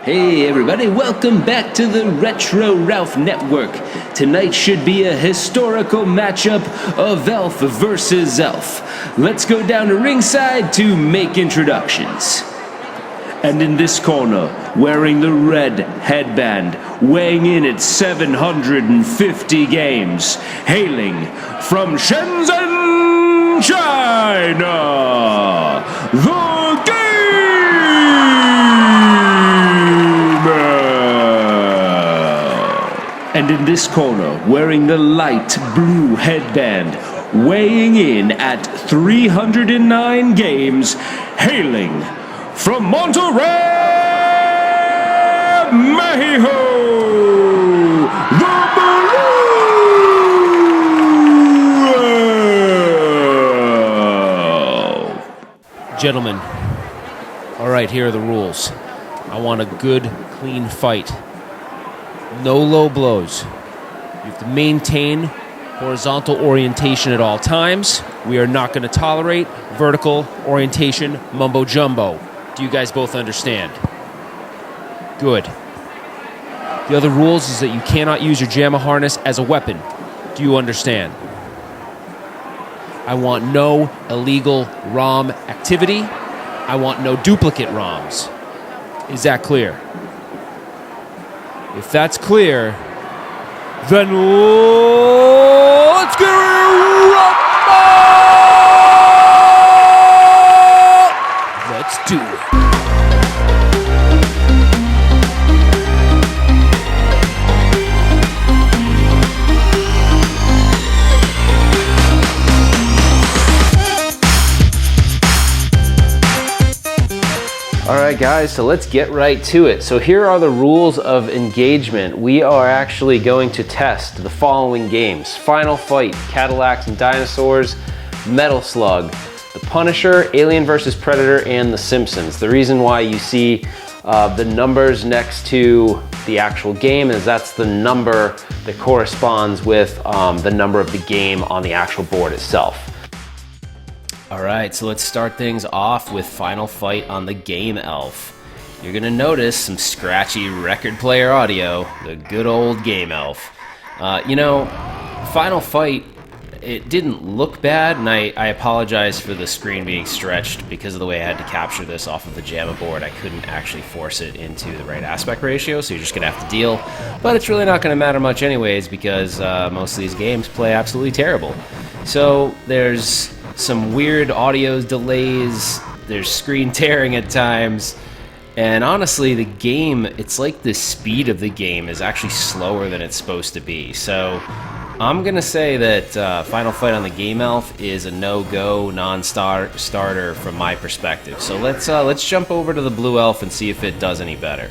Hey everybody, welcome back to the Retro Ralph Network. Tonight should be a historical matchup of Elf versus Elf. Let's go down to ringside to make introductions. And in this corner, wearing the red headband, weighing in at 750 games, hailing from Shenzhen, China, the And in this corner, wearing the light blue headband, weighing in at 309 games, hailing from Monterrey, Mexico, the Blue. Gentlemen, all right, here are the rules. I want a good, clean fight. No low blows. You have to maintain horizontal orientation at all times. We are not going to tolerate vertical orientation mumbo jumbo. Do you guys both understand? Good. The other rules is that you cannot use your JAMA harness as a weapon. Do you understand? I want no illegal ROM activity. I want no duplicate ROMs. Is that clear? If that's clear, then let's get rumble! Let's do it. Alright guys, so let's get right to it. So here are the rules of engagement. We are actually going to test the following games: Final Fight, Cadillacs and Dinosaurs, Metal Slug, The Punisher, Alien vs. Predator, and The Simpsons. The reason why you see the numbers next to the actual game is that's the number that corresponds with the number of the game on the actual board itself. All right, so let's start things off with Final Fight on the Game Elf. You're gonna notice some scratchy record player audio, the good old Game Elf. Final Fight, it didn't look bad, and I apologize for the screen being stretched because of the way I had to capture this off of the JAMA board. I couldn't actually force it into the right aspect ratio, so you're just gonna have to deal. But it's really not gonna matter much anyways because most of these games play absolutely terrible. So there's some weird audio delays, there's screen tearing at times, and honestly the game, it's like the speed of the game is actually slower than it's supposed to be. So I'm gonna say that Final Fight on the Game Elf is a no-go, non-starter from my perspective. So let's jump over to the Blue Elf and see if it does any better.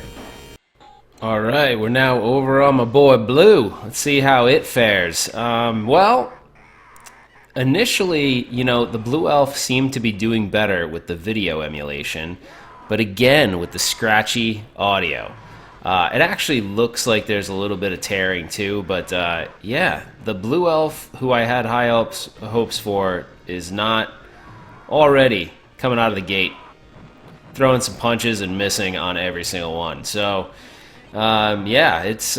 Alright, we're now over on my boy Blue. Let's see how it fares. Initially, the Blue Elf seemed to be doing better with the video emulation, but again, with the scratchy audio. It actually looks like there's a little bit of tearing too, but yeah, the Blue Elf, who I had high hopes for, is not already coming out of the gate, throwing some punches and missing on every single one. So yeah, it's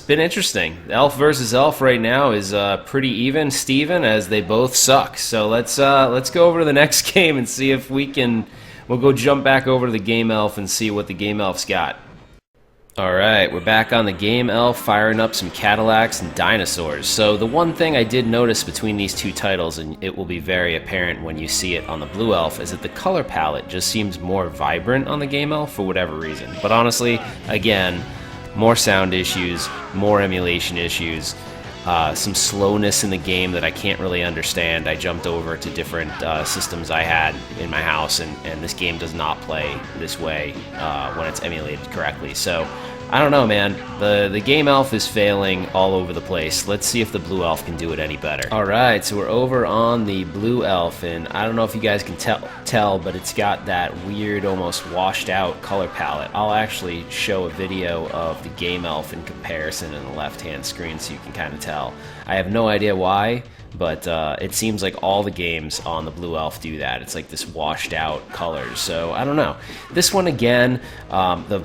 been interesting. Elf versus Elf right now is pretty even, Steven, as they both suck. So let's go over to the next game and see if we'll go jump back over to the Game Elf and see what the Game Elf's got. Alright, we're back on the Game Elf, firing up some Cadillacs and Dinosaurs. So the one thing I did notice between these two titles, and it will be very apparent when you see it on the Blue Elf, is that the color palette just seems more vibrant on the Game Elf for whatever reason. But honestly, again, more sound issues, more emulation issues, some slowness in the game that I can't really understand. I jumped over to different systems I had in my house, and this game does not play this way when it's emulated correctly. So I don't know, man. The Game Elf is failing all over the place. Let's see if the Blue Elf can do it any better. Alright, so we're over on the Blue Elf, and I don't know if you guys can tell, but it's got that weird, almost washed out color palette. I'll actually show a video of the Game Elf in comparison in the left-hand screen so you can kind of tell. I have no idea why, but it seems like all the games on the Blue Elf do that. It's like this washed out colors. So I don't know. This one again, the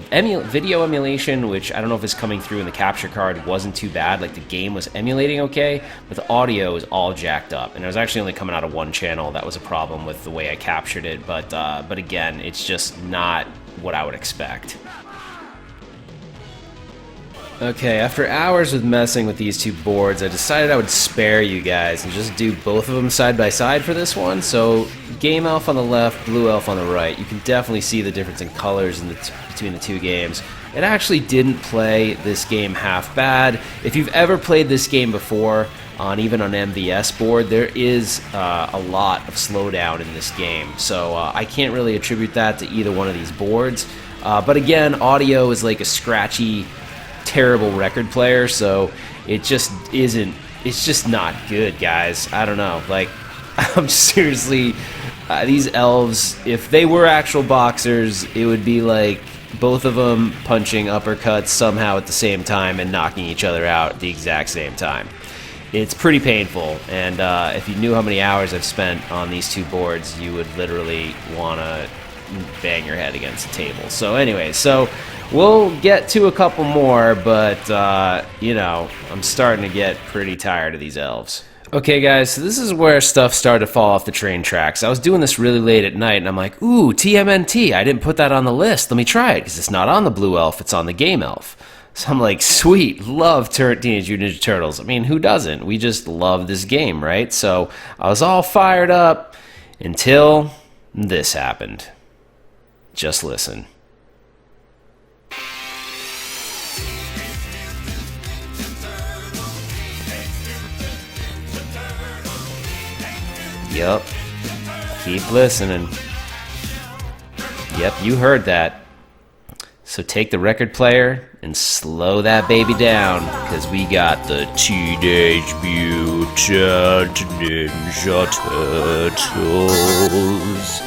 video emulation, which I don't know if it's coming through in the capture card, wasn't too bad. Like the game was emulating okay, but the audio was all jacked up, and it was actually only coming out of one channel. That was a problem with the way I captured it. But again, it's just not what I would expect. Okay, after hours with messing with these two boards, I decided I would spare you guys and just do both of them side by side for this one. So, Game Elf on the left, Blue Elf on the right. You can definitely see the difference in colors between the two games. It actually didn't play this game half bad. If you've ever played this game before, even on MVS board, there is a lot of slowdown in this game. So I can't really attribute that to either one of these boards. But again, audio is like a scratchy, terrible record player, so it just isn't, it's just not good, guys. I don't know, like, I'm seriously, these elves, if they were actual boxers, it would be like both of them punching uppercuts somehow at the same time and knocking each other out at the exact same time. It's pretty painful, and if you knew how many hours I've spent on these two boards, you would literally want to bang your head against the table. So anyway, so we'll get to a couple more, but you know, I'm starting to get pretty tired of these elves. Okay guys, so this is where stuff started to fall off the train tracks. I was doing this really late at night, and I'm like, ooh, TMNT, I didn't put that on the list. Let me try it, because it's not on the Blue Elf, it's on the Game Elf. So I'm like, sweet, love Teenage Mutant Ninja Turtles. I mean, who doesn't? We just love this game, right? So I was all fired up until this happened. Just listen. Yup. Keep listening. Yep, you heard that. So take the record player and slow that baby down, because we got the Teenage Mutant Ninja Turtles.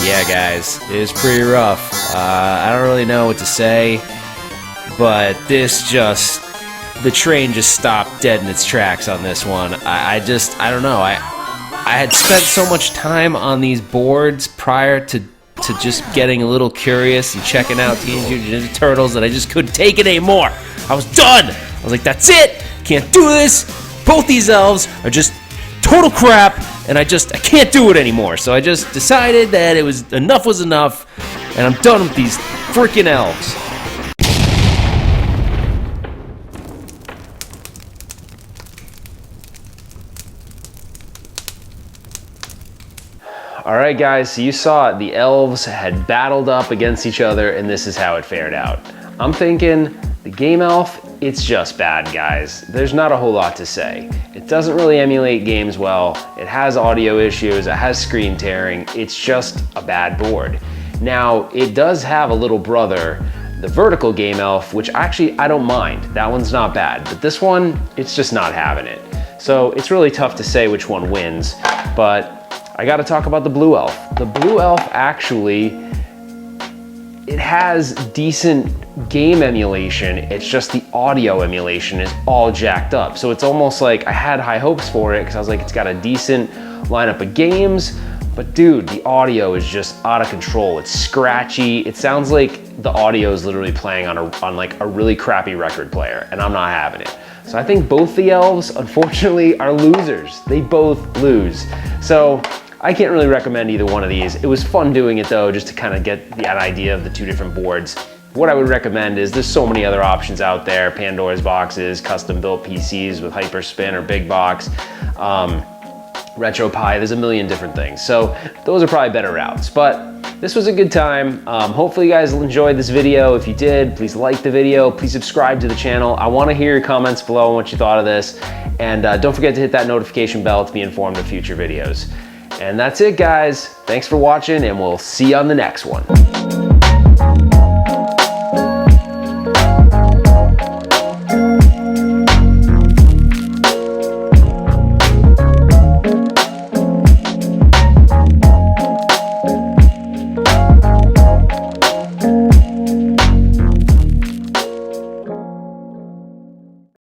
Yeah, guys, it was pretty rough. I don't really know what to say, but the train just stopped dead in its tracks on this one. I don't know. I had spent so much time on these boards prior to just getting a little curious and checking out Teenage Mutant Ninja Turtles that I just couldn't take it anymore. I was done. I was like, that's it. Can't do this. Both these elves are just total crap, and I can't do it anymore. So I just decided that enough was enough, and I'm done with these freaking elves. Alright guys, so you saw it. The elves had battled up against each other, and this is how it fared out. I'm thinking, the Game Elf, it's just bad, guys. There's not a whole lot to say. It doesn't really emulate games well, it has audio issues, it has screen tearing, it's just a bad board. Now, it does have a little brother, the vertical Game Elf, which actually I don't mind. That one's not bad, but this one, it's just not having it. So it's really tough to say which one wins, but I gotta talk about the Blue Elf. The Blue Elf actually, it has decent game emulation, it's just the audio emulation is all jacked up. So it's almost like I had high hopes for it, because I was like, it's got a decent lineup of games, but dude, the audio is just out of control. It's scratchy. It sounds like the audio is literally playing on like a really crappy record player, and I'm not having it. So I think both the elves, unfortunately, are losers. They both lose. So I can't really recommend either one of these. It was fun doing it though, just to kind of get an idea of the two different boards. What I would recommend is there's so many other options out there. Pandora's boxes, custom built PCs with Hyperspin or Big Box, RetroPie, there's a million different things. So those are probably better routes, but this was a good time. Hopefully you guys enjoyed this video. If you did, please like the video, please subscribe to the channel. I wanna hear your comments below on what you thought of this. And don't forget to hit that notification bell to be informed of future videos. And that's it, guys. Thanks for watching, and we'll see you on the next one.